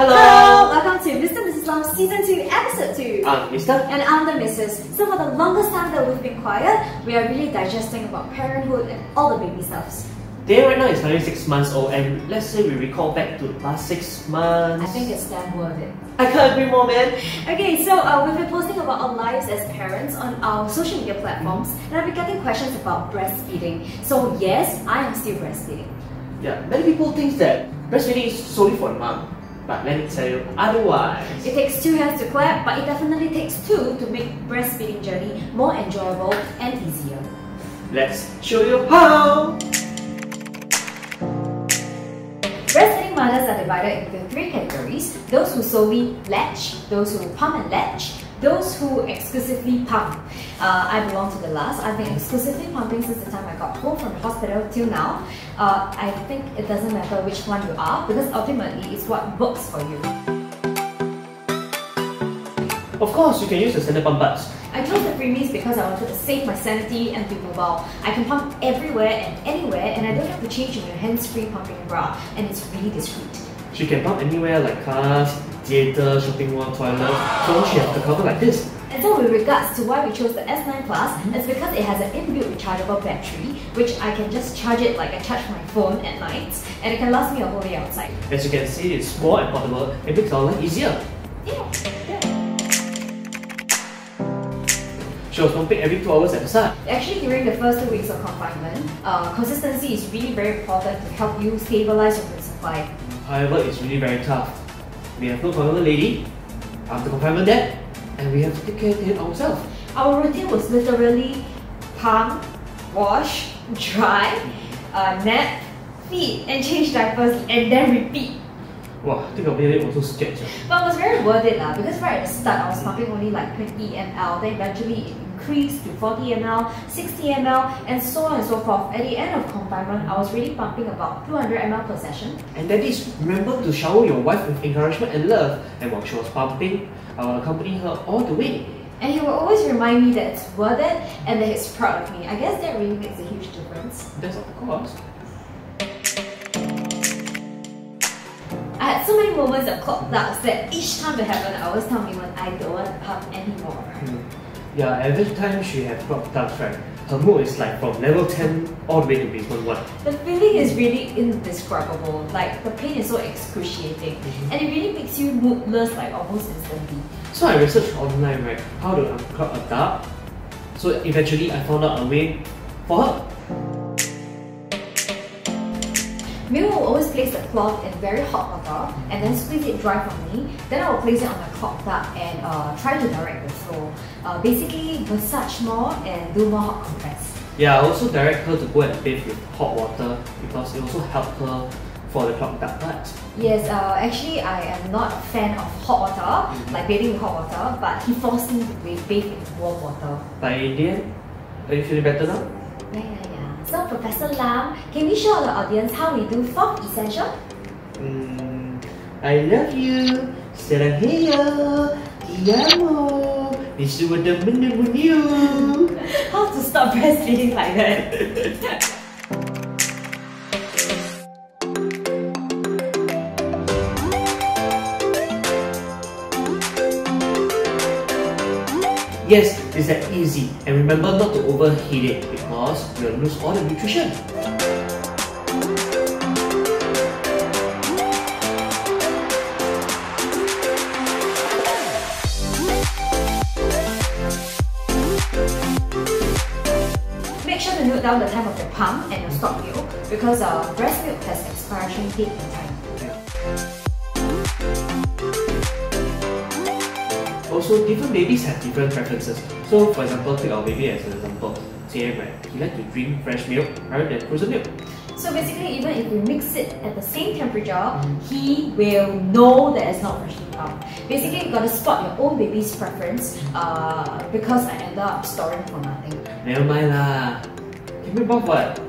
Hello! Welcome to MisterMrsLam Season 2 Episode 2. I'm Mr. And I'm the Mrs. So for the longest time that we've been quiet, we are really digesting about parenthood and all the baby stuffs. Day right now is only 6 months old, and let's say we recall back to the past 6 months. I think it's damn worth it. I can't agree more, man. Okay, so we've been posting about our lives as parents on our social media platforms, and I've been getting questions about breastfeeding. So yes, I am still breastfeeding. Yeah, many people think that breastfeeding is solely for a mom, but let me tell you otherwise. It takes 2 hands to clap, but it definitely takes 2 to make breastfeeding journey more enjoyable and easier. Let's show you how! Breastfeeding mothers are divided into 3 categories: those who solely latch, those who pump and latch, those who exclusively pump. I belong to the last. I've been exclusively pumping since the time I got home from the hospital till now. I think it doesn't matter which one you are, because ultimately it's what works for you. Of course, you can use the standard pump buds. I chose the freebies because I wanted to save my sanity and be mobile. I can pump everywhere and anywhere, and I don't have to change in your hands-free pumping bra, and it's really discreet. She can pump anywhere like cars, theatre, shopping mall, toilet, so she has the cover like this. And so with regards to why we chose the S9 Plus, it's because it has an inbuilt rechargeable battery, which I can just charge it like I charge my phone at night, and it can last me a whole day outside. As you can see, it's small and portable. It makes our life easier. Yeah. She was pumping every 2 hours at the start. Actually, during the first 2 weeks of confinement, consistency is really very important to help you stabilize your milk supply. However, it's really very tough. We have no confinement lady, I'm the confinement dad, and we have to take care of it ourselves. Our routine was literally pump, wash, dry, nap, feed, and change diapers, and then repeat. Wow, I think I'll be a bit also scared. But it was very worth it lah, because right at the start I was pumping only like 20 ml, then eventually it increased to 40 ml, 60 ml, and so on and so forth. At the end of confinement, I was really pumping about 200 ml per session. And that is, remember to shower your wife with encouragement and love. And while she was pumping, I will accompany her all the way. And he will always remind me that it's worth it and that he's proud of me. I guess that really makes a huge difference. That's of course. I had so many moments of clocked ups that each time it happened, I always tell me when I don't want to pump anymore. Yeah, every time she had clogged ups, right, her mood is like from level 10 all the way to basement 1. The feeling is really indescribable. Like, the pain is so excruciating, and it really makes you moodless like almost instantly. So I researched online, right, how to unclog a duct. So eventually I found out a way for her. Mil will always place the cloth in very hot water and then squeeze it dry for me. Then I will place it on the clogged duct and try to direct the flow. Basically, massage more and do more hot compress. Yeah, I also direct her to go and bathe with hot water because it also helped her for the clogged duct parts. Yes, actually I am not a fan of hot water, like bathing with hot water, but he forced me to bathe in warm water. But in the end, are you feeling better now? Yeah. So Professor Lam, can we show the audience how we do 4th essential? I love you, Serangheyo, Ti amo, Misu demen you. How to stop breastfeeding like that? Yes, it's that easy, and remember not to overheat it because you'll lose all the nutrition. Make sure to note down the time of your pump and your stop milk, because breast milk has expiration date in time. Also, different babies have different preferences. So, for example, take our baby as an example. Say, right, he likes to drink fresh milk rather than frozen milk. So basically, even if we mix it at the same temperature, he will know that it's not freshly pumped. Basically, you gotta spot your own baby's preference because I ended up storing for nothing. Never mind lah. Give me both what?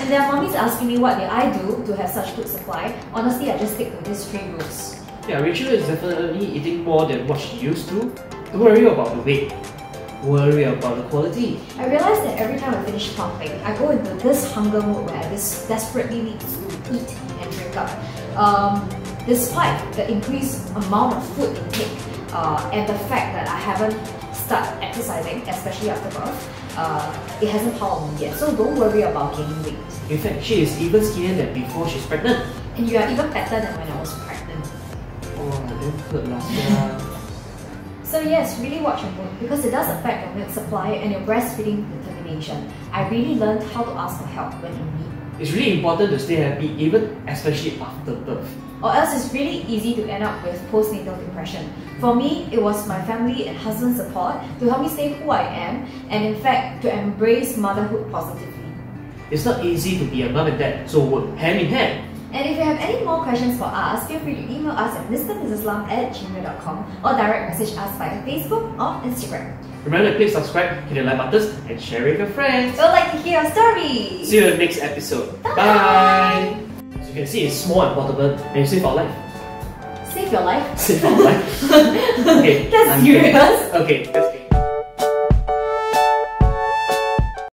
And there are mommies asking me what did I do to have such good supply. Honestly, I just stick to these 3 rules. Yeah, Rachel is definitely eating more than what she used to. Don't worry about the weight. Worry about the quality. I realized that every time I finish pumping, I go into this hunger mode where I just desperately need to eat and drink breakup. Despite the increased amount of food intake and the fact that I haven't started exercising, especially after birth, it hasn't powered me yet. So don't worry about gaining weight. In fact, she is even skinnier than before she's pregnant. And you are even better than when I was pregnant. Oh, I didn't hurt last year. So yes, really watch your mood because it does affect your milk supply and your breastfeeding determination. I really learned how to ask for help when in need. It's really important to stay happy, even especially after birth. Or else it's really easy to end up with postnatal depression. For me, it was my family and husband's support to help me stay who I am and in fact to embrace motherhood positively. It's not easy to be a mum and dad, so work hand in hand. And if you have any more questions for us, feel free to email us at MisterMrsLam@gmail.com or direct message us via Facebook or Instagram. Remember to click subscribe, hit the like buttons, and share with your friends. We'd like to hear your stories! See you in the next episode. Bye! Bye! As you can see, it's small and portable, and you save our life. Save your life? Save our life. Okay. That's serious? Okay, let's